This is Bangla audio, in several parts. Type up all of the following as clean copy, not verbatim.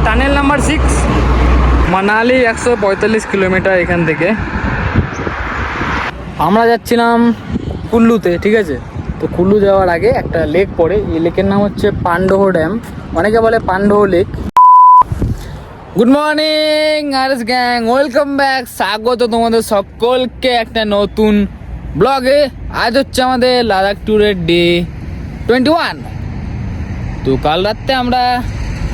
টানেল নাম্বার 6, মানালি 145 কিলোমিটার এখান থেকে। আমরা যাচ্ছিলাম কুল্লুতে, ঠিক আছে। তো কুল্লু যাওয়ার আগে একটা লেক পড়ে, এই লেকের নাম হচ্ছে পান্ডোহ ড্যাম, অনেকে বলে Pandoh lake. Good morning RS gang, welcome back, স্বাগত তোমাদের সকলকে একটা নতুন ব্লগে। আজ হচ্ছে আমাদের লাদাখ ট্যুরের ডে 21। তো কাল রাত্রে আমরা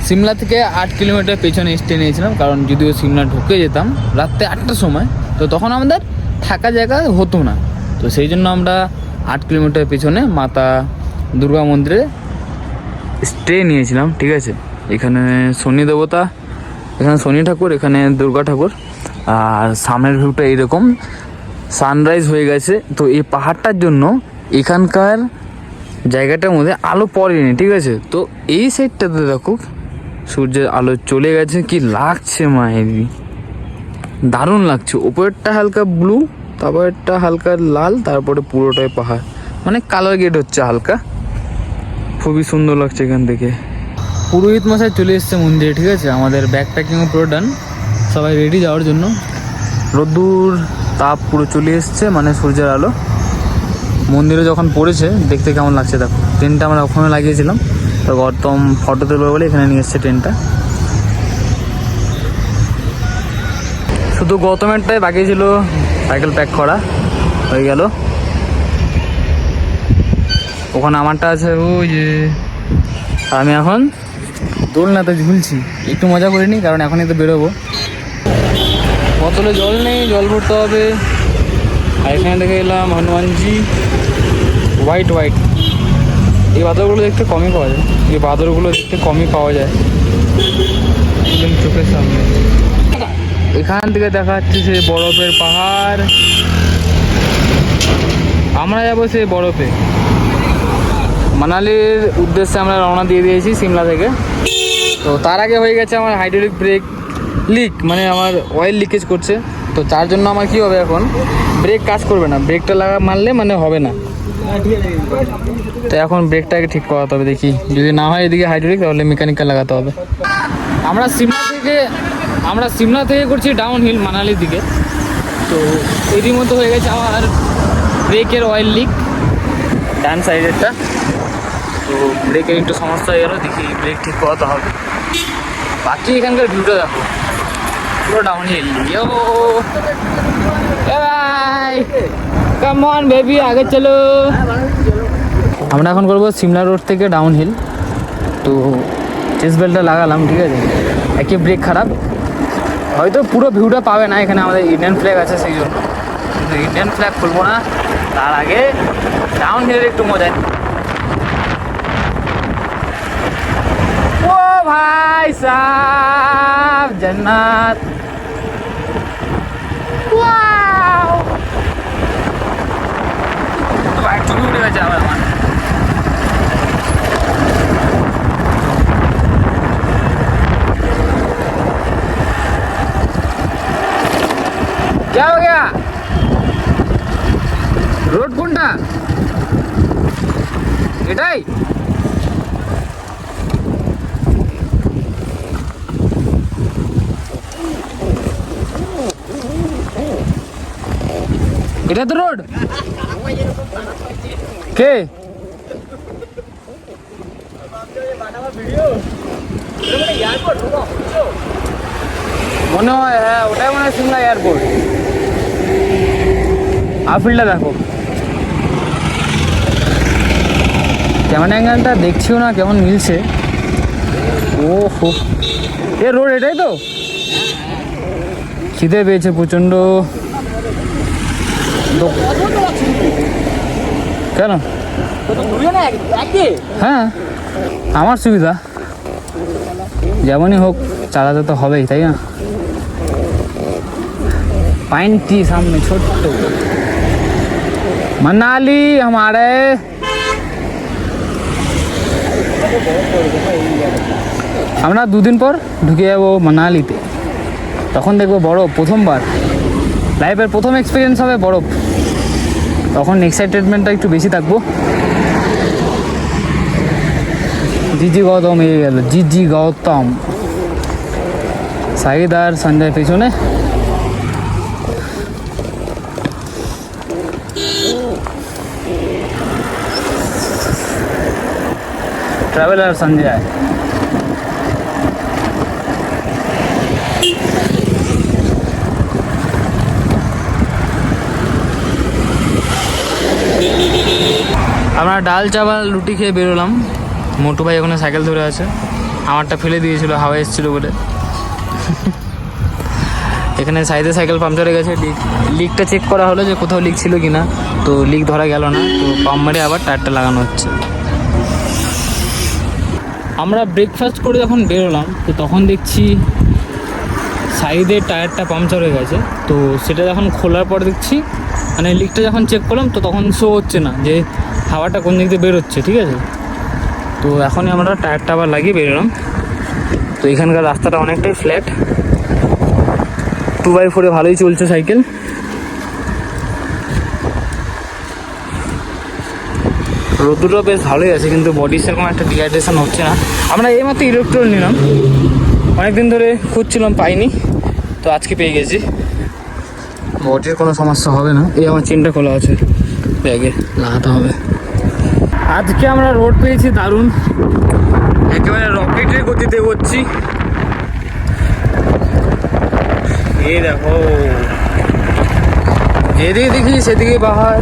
সিমলা থেকে 8 কিলোমিটার পেছনে স্টে নিয়েছিলাম, কারণ যদিও সিমলা ঢুকে যেতাম রাত্রে 8টার সময়, তো তখন আমাদের থাকা জায়গা হতো না। তো সেই জন্য আমরা 8 কিলোমিটার পেছনে মাতা দুর্গা মন্দিরে স্টে নিয়েছিলাম, ঠিক আছে। এখানে শনি দেবতা, এখানে শনি ঠাকুর, এখানে দুর্গা ঠাকুর। আর সামনের ভিউটা এইরকম, সানরাইজ হয়ে গেছে। তো এই পাহাড়টার জন্য এখানকার জায়গাটার মধ্যে আলো পড়েনি, ঠিক আছে। তো এই সাইডটাতে দেখো সূর্যের আলো চলে গেছে, কি লাগছে মায়েরই, দারুণ লাগছে। উপরেরটা হালকা ব্লু, তারপরেরটা হালকা লাল, তারপরে পুরোটাই পাহাড়, মানে কালার গেট হচ্ছে হালকা, খুবই সুন্দর লাগছে এখান থেকে। পুরোহিত মশাই চলে এসছে মন্দিরে, ঠিক আছে। আমাদের ব্যাগ প্যাকিংও পুরো ডান, সবাই রেডি যাওয়ার জন্য। রোদ্দুর তাপ পুরো চলে এসছে, মানে সূর্যের আলো মন্দিরে যখন পড়েছে দেখতে কেমন লাগছে দেখো। ট্রেনটা আমরা ওখানে লাগিয়েছিলাম, তো গৌতম ফটো তুলবে বলে এখানে নিয়ে এসছে ট্রেনটা। শুধু গৌতমেরটাই বাকি ছিল সাইকেল প্যাক করা, হয়ে গেল। ওখানে আমারটা আছে ওই যে, আমি এখন দোলনাতে ঝুলছি, একটু মজা করিনি, কারণ এখনই তো বেরোবো। বোতলে জল নেই, জল ভরতে হবে। আর এখানে দেখে এলাম হনুমানজি, হোয়াইট হোয়াইট। এই বাদরগুলো দেখতে কমই পাওয়া যায়, এই বাদরগুলো দেখতে কমই পাওয়া যায় একদম চোখের সামনে। এখান থেকে দেখা যাচ্ছে সে বরফের পাহাড়, আমরা যাবো সে বরফে। মানালির উদ্দেশ্যে আমরা রওনা দিয়ে দিয়েছি সিমলা থেকে। তো তার আগে হয়ে গেছে আমার হাইড্রোলিক ব্রেক লিক, মানে আমার অয়েল লিকেজ করছে। তো তার জন্য আমার কী হবে, এখন ব্রেক কাজ করবে না, ব্রেকটা মারলে মানে হবে না। তো এখন ব্রেকটাকে ঠিক করাতে হবে, দেখি যদি না হয় এদিকে হাইড্রোলিক, তাহলে মেকানিক্যাল লাগাতে হবে। আমরা সিমলা থেকে করছি ডাউন হিল মানালির দিকে। তো এরই মধ্যে হয়ে গেছে আমার ব্রেকের অয়েল লিক, ডান সাইডেরটা। তো ব্রেকের একটু সমস্যা হয়ে গেল, দেখি ব্রেক ঠিক করাতে হবে। বাকি এখানকার ভিউটা দেখো, পুরো down hill. Come on baby, আগে চলো। আমরা এখন করবো সিমলা রোড থেকে ডাউন হিল। তো চেস বেল্টটা লাগালাম, ঠিক আছে। একই ব্রেক খারাপ, হয়তো পুরো ভিউটা পাবে না। এখানে আমাদের ইন্ডিয়ান ফ্ল্যাগ আছে, সেই জন্য ইন্ডিয়ান ফ্ল্যাগ খুলবো না। তার আগে ডাউন হিলের একটু মজা। ও ভাই সাব, জান্নাত, ওয়াও। ভাই ছবি উঠে গেছে আবার আমার। क्या हो गया? रोड কোনটা? এটাই? এটা তো রোড কে? মনে হয় হ্যাঁ, ওটাই মনে হয় সিমলা এয়ারপোর্ট। আফিলটা দেখো, ক্যামেরা অ্যাঙ্গেলটা দেখছিও না কেমন মিলছে। ও হো, এ রোড এটাই তো। খিদে পেয়েছে প্রচণ্ড। কেন? হ্যাঁ, আমার সুবিধা, যেমনই হোক চালাতে তো হবেই, তাই না। পাইন ট্রি সামনে ছোট্ট, মানালি हमारे। আমরা 2 দিন পর ঢুকে যাবো মানালিতে, তখন দেখবো বরফ, প্রথমবার লাইফের প্রথম এক্সপিরিয়েন্স হবে বরফ। তখন এক্সাইটেডমেন্টটা একটু বেশি থাকবো। জিজি গৌতম এগিয়ে গেল, জিজি গৌতম। সাইদ আর সঞ্জয় পেছনে। ট্রাভেলার সঞ্জয়। আমরা ডাল চাওয়াল রুটি খেয়ে বেরোলাম। মোটু ভাই ওখানে সাইকেল ধরে আছে, আমারটা ফেলে দিয়েছিল হাওয়া এসেছিলো বলে। এখানে সাইডে সাইকেল পাম্পচার হয়ে গেছে, লিকটা চেক করা হলো যে কোথাও লিক ছিল কি না, তো লিক ধরা গেল না, তো পাম্প মেরে আবার টায়ারটা লাগানো হচ্ছে। আমরা ব্রেকফাস্ট করে যখন বেরোলাম তো তখন দেখছি সাইডের টায়ারটা পাংচার হয়ে গেছে। তো সেটা যখন খোলার পর দেখছি মানে লিকটা যখন চেক করলাম তো তখন শো হচ্ছে না যে হাওয়াটা কোন দিক দিয়ে বেরোচ্ছে, ঠিক আছে। তো এখনই আমরা টায়ারটা আবার লাগিয়ে বেরোলাম। তো এখানকার রাস্তাটা অনেকটাই ফ্ল্যাট, 2x4-এ ভালোই চলছে সাইকেল। রোদুটা বেশ ভালোই আছে, কিন্তু বডি সেরকম একটা ডিহাইড্রেশন হচ্ছে না। আমরা এইমাত্র ইলেকট্রল নিলাম, অনেকদিন ধরে খুঁজছিলাম পাইনি, তো আজকে পেয়ে গেছি। বডির কোনো সমস্যা হবে না। এই আমার চেনটা খোলা আছে, ব্যাগে লাগাতে হবে। আজকে আমরা রোড পেয়েছি দারুণ, একেবারে রকেটের গতিতে করছি। এই দেখো, যেদিকে দেখি সেদিকে পাহাড়।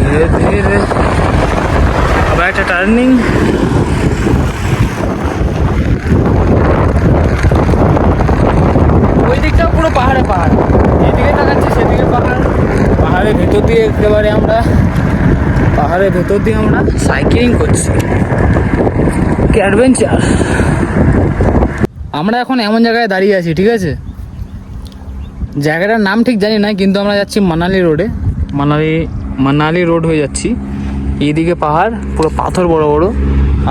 ধীরে ধীরে আবার একটা টার্নিং। ওই দিকটাও পুরো পাহাড়ে পাহাড়, এদিকে তাকাচ্ছি সেদিকে পাহাড়। পাহাড়ের ভেতর দিয়ে একেবারে আমরা সাইক্লিং করছি, কি অ্যাডভেঞ্চার। আমরা এখন এমন জায়গায় দাঁড়িয়ে আছি, ঠিক আছে, জায়গাটার নাম ঠিক জানি না, কিন্তু আমরা যাচ্ছি মানালি রোডে। মানালি রোড হয়ে যাচ্ছি। এইদিকে পাহাড়, পুরো পাথর বড় বড়,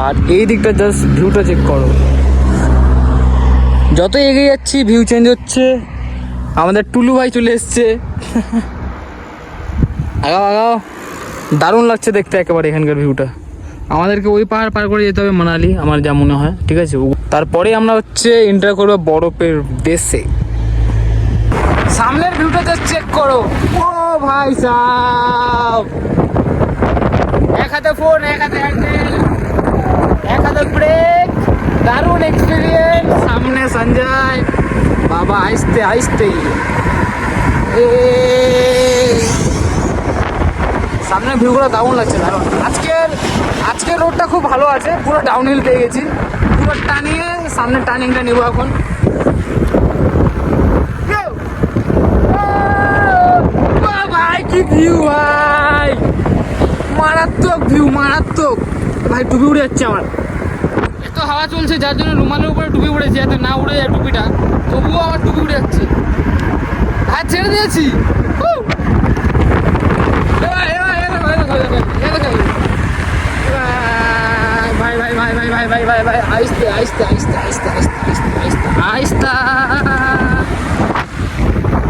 আর এই দিকটা জাস্ট ভিউটা চেক করো। যত এগিয়ে যাচ্ছি ভিউ চেঞ্জ হচ্ছে। আমাদের টুলু ভাই চলে এসছে, আগাও। দারুণ লাগছে দেখতে একেবারে এখানকার ভিউটা। আমাদেরকে ওই পাহাড় পার করে যেতে হবে মানালি, আমার যা মনে হয়, ঠিক আছে। তারপরে আমরা এন্টার করবো বরফের দেশে। সামনের ভিউটা জাস্ট চেক করো। ও ভাই সাহেব, এক হাতে ফোন, এক হাতে হ্যান্ডেল, এক হাতে ব্রেক, দারুণ এক্সপিরিয়েন্স। সামনে সঞ্জয় বাবা আইসতে সামনে ভিউগুলো দারুণ লাগছে, দারুণ। আজকের রোডটা খুব ভালো আছে, পুরো ডাউনহিল পেয়ে গেছি, পুরো টানিয়ে সামনে টার্নিংটা নেবো এখন। ভাই কি ভিউ ভাই, মারাত্মক ভিউ, মারাত্মক ভাই। টুপি উড়ে যাচ্ছে আমার, এত হাওয়া চলছে যার জন্য রুমালের উপরে টুপি উড়েছে, যাতে না উড়ে যায় টুপিটা, তবুও আমার টুপি উড়ে যাচ্ছে। হাত ছেড়ে দিয়েছি। ভাই আইস্তে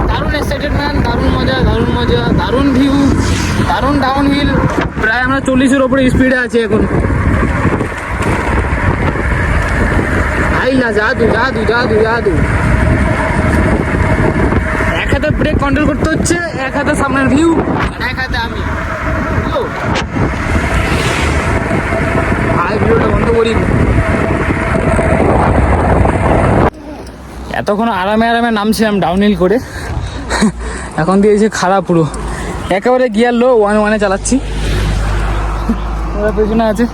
দারুণ এক্সাইটেডমেন্ট, দারুণ মজা, দারুণ ভিউ, দারুণ ডাউনহিল। প্রায় আমরা 40-এর ওপরে স্পিডে আছি এখন। আইলা জাদু। এক হাতে ব্রেক কন্ট্রোল করতে হচ্ছে, এক হাতে সামনের ভিউ, এক হাতে আমি। ভিডিওটা বন্ধ করি। এতক্ষণ আরামে নামছিলাম ডাউনহিল করে, এখন দিয়েছে খারাপ পুরো, একেবারে গিয়ার লো, 1-1-এ চালাচ্ছি। ওরা পেছনে আছে।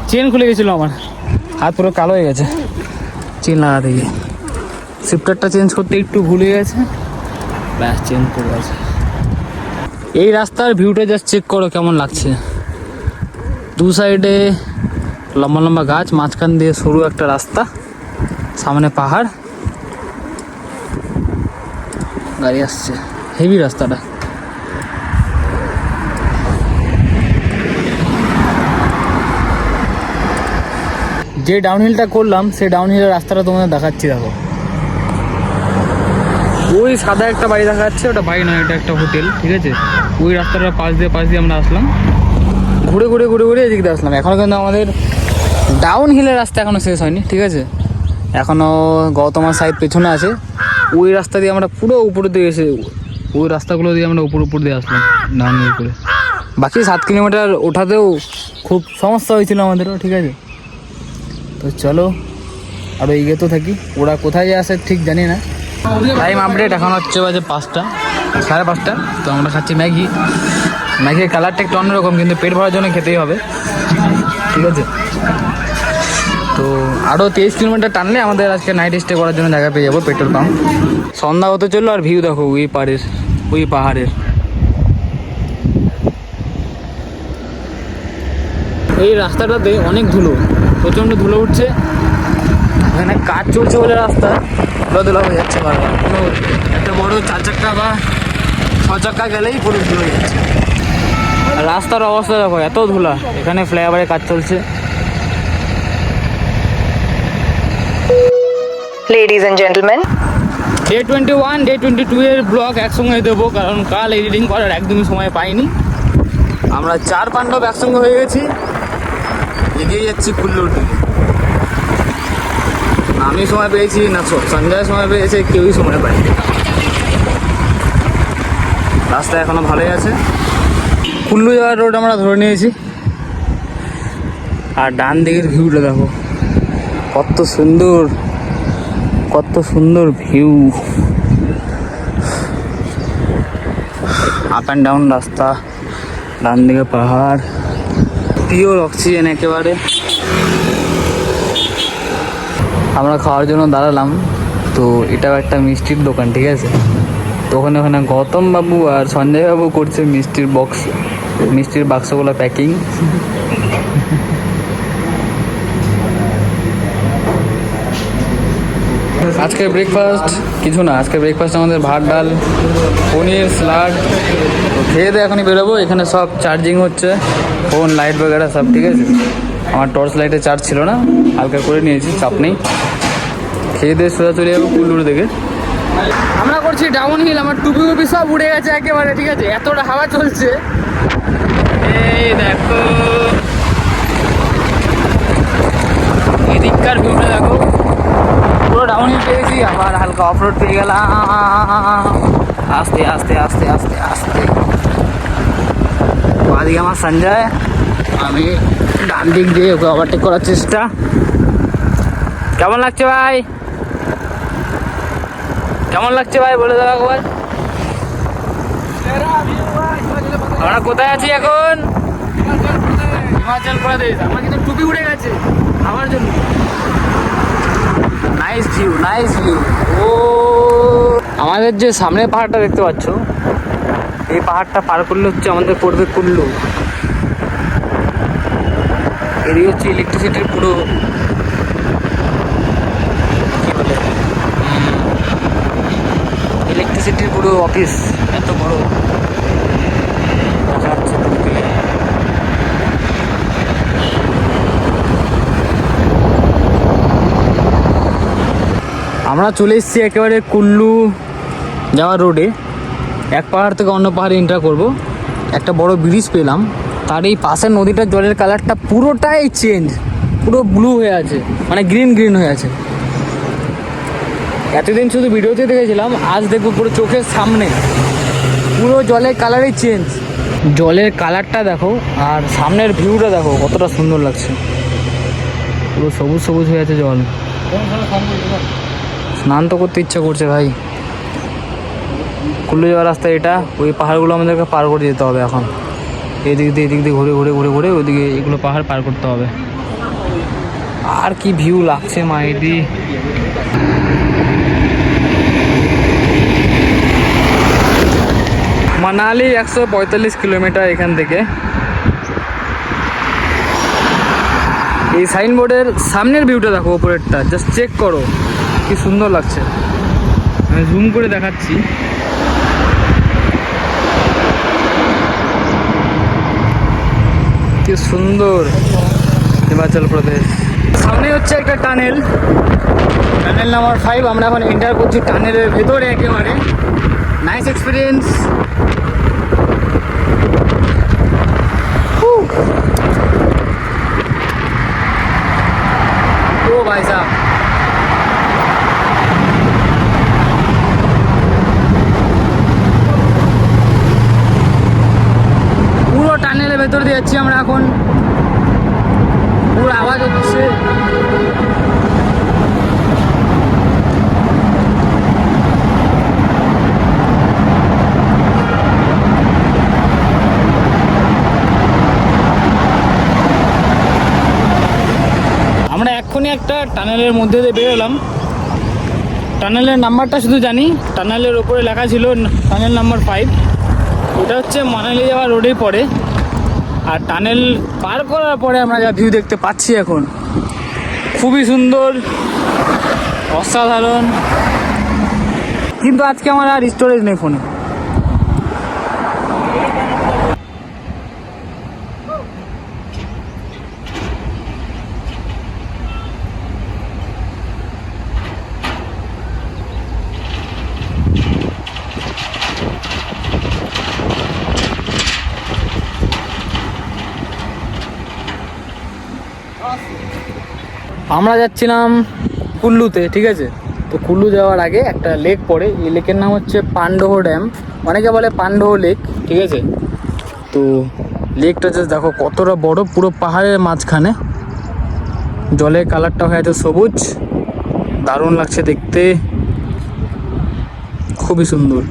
চেন খুলে গেছিলো আমার, হাত পুরো কালো হয়ে গেছে চেন লাগাতে গিয়ে। শিফটারটা চেঞ্জ করতে একটু ভুলে গেছে, ব্যাস চেঞ্জ করে গেছে। এই রাস্তার ভিউটা জাস্ট চেক করো কেমন লাগছে। দু সাইডে লম্বা লম্বা গাছ, মাঝখান দিয়ে সরু একটা রাস্তা, সামনে পাহাড়, গাড়ি আসছে, হেভি রাস্তাটা। যে ডাউনহিলটা করলাম সেই ডাউনহিলের রাস্তাটা তোমাদের দেখাচ্ছি। দেখো ওই সাদা একটা বাড়ি দেখা যাচ্ছে, ওটা বাড়ি নয়, এটা একটা হোটেল, ঠিক আছে। ওই রাস্তাটার পাশ দিয়ে আমরা আসলাম, ঘুরে ঘুরে ঘুরে ঘুরে এদিক দিয়ে আসলাম। এখনও কিন্তু আমাদের ডাউন হিলের রাস্তা এখনও শেষ হয়নি, ঠিক আছে। এখনও গৌতমার সাইড পেছনে আছে। ওই রাস্তা দিয়ে আমরা পুরো উপরের দিকে এসে, ওই রাস্তাগুলো দিয়ে আমরা উপর দিয়ে আসলাম ডাউন হিল করে। বাকি 7 কিলোমিটার ওঠাতেও খুব সমস্যা হয়েছিল আমাদেরও, ঠিক আছে। তো চলো আরও এগিয়ে তো থাকি। ওরা কোথায় আসে ঠিক জানি না। টাইম আপডেট, এখন হচ্ছে বাজে 5টা, 5:30। তো আমরা খাচ্ছি ম্যাগির কালারটা একটু অন্যরকম, কিন্তু পেট ভরার জন্য খেতেই হবে, ঠিক আছে। তো আরও 23 কিলোমিটার টানলে আমাদের আজকে নাইট স্টে করার জন্য জায়গা পেয়ে যাবো, পেট্রোল পাম্প। সন্ধ্যা হতে চললো, আর ভিউ দেখো ওই পাহাড়ের। এই রাস্তাটাতে অনেক ধুলো, প্রচণ্ড ধুলো উঠছে। এখানে কাজ চলছে বলে রাস্তা ধুলো হয়ে যাচ্ছে বারবার। কোনো একটা বড় 4 চাক্কা বা 6 চাক্কা গেলেই পুরো ধুলো হয়ে যাচ্ছে। রাস্তার অবস্থা দেখো, এত ধুলা। এখানে ফ্লাইওভারের কাজ চলছে। Ladies and gentlemen, Day 21, Day 22 এর ব্লগ একসঙ্গে দেবো, কারণ কাল এডিটিং করার একদমই সময় পাইনি। আমরা 4 পাণ্ডব একসঙ্গে হয়ে গেছি, এগিয়ে যাচ্ছি কুল্লুর দিকে। আমি সময় পেয়েছি না, সঞ্জয় সময় পেয়েছে, কেউই সময় পায়নি। রাস্তা এখনো ভালোই আছে। কুল্লু যাওয়ার রোড আমরা ধরে নিয়েছি। আর ডান দিকের ভিউটা দেখো, কত সুন্দর ভিউ। আপ অ্যান্ড ডাউন রাস্তা, ডান দিকে পাহাড়, পিওর অক্সিজেন একেবারে। আমরা খাওয়ার জন্য দাঁড়ালাম। তো এটাও একটা মিষ্টির দোকান, ঠিক আছে। তো ওখানে গৌতম বাবু আর সঞ্জয় বাবু করছে মিষ্টির বাক্সগুলো প্যাকিং। আজকে ব্রেকফাস্ট কিছু না, আজকে ব্রেকফাস্ট আমাদের ভাত, ডাল, পনির, স্যালাড। তো খেয়ে দিয়ে এখনই বেরোবো। এখানে সব চার্জিং হচ্ছে, ফোন, লাইট বগেরা সব, ঠিক আছে। আমার টর্চ লাইটে চার্জ ছিল না, হালকা করে নিয়েছি, চাপ নেই। খেয়ে দিয়ে সোজা চলে যাবো কুল্লুর দিকে। আমরা করছি ডাউন হিল, আমার টুপি সব উড়ে গেছে একেবারে, ঠিক আছে। এতটা হাওয়া চলছে, এই দেখো এদিককার ভিউটা দেখো। পুরো ডাউন হিল পেয়েছি, আবার হালকা অফ রোড পেয়ে গেলাম। আস্তে আস্তে আস্তে আস্তে আস্তে। বাদিকে আমার সঞ্জয়, আমি ডান দিক দিয়ে ওকে ওভারটেক করার চেষ্টা। কেমন লাগছে ভাই? কেমন লাগছে ভাই বলে দাও একবার। আমরা কোথায় আছি এখন? হিমাচল প্রদেশ। আমার কিন্তু টুপি উড়ে গেছে আমার জন্য। Nice view. ও আমাদের যে সামনে পাহাড়টা দেখতে পাচ্ছ, এই পাহাড়টা পার করলে হচ্ছে আমাদের পড়বে কুল্লু। এরই হচ্ছে ইলেকট্রিসিটির পুরো অফিস, এত বড়। আমরা চলে এসেছি একেবারে কুল্লু যাওয়ার রোডে। এক পাহাড় থেকে অন্য পাহাড়ে এন্টার করব। একটা বড় ব্রিজ পেলাম, তার এই পাশের নদীটার জলের কালারটা পুরোটাই চেঞ্জ, পুরো ব্লু হয়ে আছে, মানে গ্রিন হয়ে আছে। এতদিন শুধু ভিডিওতে দেখেছিলাম, আজ দেখবো পুরো চোখের সামনে, পুরো জলের কালারই চেঞ্জ। জলের কালারটা দেখো, আর সামনের ভিউটা দেখো কতটা সুন্দর লাগছে। পুরো সবুজ হয়ে আছে জল। স্নান তো করতে ইচ্ছা করছে ভাই। কুল্লু যাওয়ার রাস্তা এটা। ওই পাহাড়গুলো আমাদেরকে পার করে যেতে হবে এখন। এদিক দিয়ে ঘুরে ওইদিকে এগুলো পাহাড় পার করতে হবে। আর কি ভিউ লাগছে মাইদি। মানালি 145 কিলোমিটার এখান থেকে। এই সাইনবোর্ডের সামনের ভিউটা দেখো, ওপরেরটা জাস্ট চেক করো, কি সুন্দর লাগছে। আমি জুম করে দেখাচ্ছি। কি সুন্দর হিমাচল প্রদেশ। সামনে হচ্ছে একটা টানেল নাম্বার 5। আমরা এখন এন্টার করছি টানেলের ভেতরে একেবারে। Nice experience. ভেতর দিয়ে যাচ্ছি আমরা এখন, পুরো আওয়াজ হচ্ছে। আমরা এক্ষুনি একটা টানেলের মধ্যে দিয়ে বেরোলাম। টানেলের নাম্বারটা শুধু জানি, টানেলের ওপরে লেখা ছিল টানেল নাম্বার 5। ওটা হচ্ছে মানালি যাওয়া রোডেই পড়ে। আর টানেল পার করার পরে আমরা যা ভিউ দেখতে পাচ্ছি এখন, খুবই সুন্দর, অসাধারণ। কিন্তু আজকে আমার আর স্টোরেজ নেই ফোনে। আমরা যাচ্ছিলাম কুল্লুতে, ঠিক আছে। তো কুল্লু যাওয়ার আগে একটা লেক পড়ে, এই লেকের নাম হচ্ছে পান্ডহ ড্যাম, অনেকে বলে পান্ডহ লেক, ঠিক আছে। তো লেকটা জাস্ট দেখো কতটা বড়, পুরো পাহাড়ের মাঝখানে, জলের কালারটা হয়ে আছে সবুজ, দারুণ লাগছে দেখতে, খুবই সুন্দর।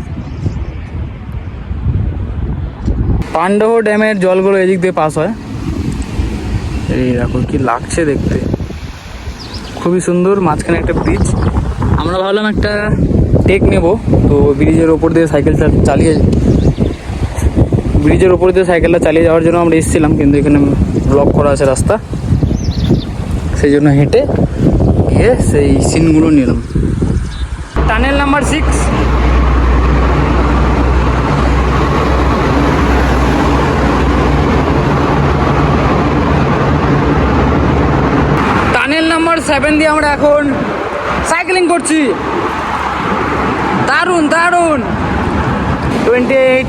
পান্ডহ ড্যামের জলগুলো এদিক দিয়ে পাস হয়, এই দেখো কি লাগছে দেখতে, খুবই সুন্দর। মাঝখানে একটা ব্রিজ, আমরা ভাবলাম একটা টেক নেব, তো ব্রিজের ওপর দিয়ে সাইকেলটা চালিয়ে যাওয়ার জন্য আমরা এসেছিলাম, কিন্তু এখানে ব্লক করা আছে রাস্তা, সেই জন্য হেঁটে গিয়ে সেই সিনগুলো নিলাম। টানেল নাম্বার 6, টানেল নাম্বার 7 দিয়ে আমরা এখন সাইকেলিং করছি। দারুণ দারুণ, 28,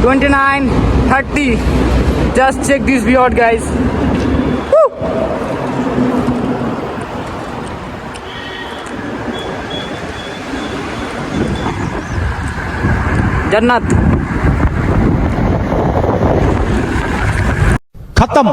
29, 30, just check this view out guys. জান্নাত खत्म।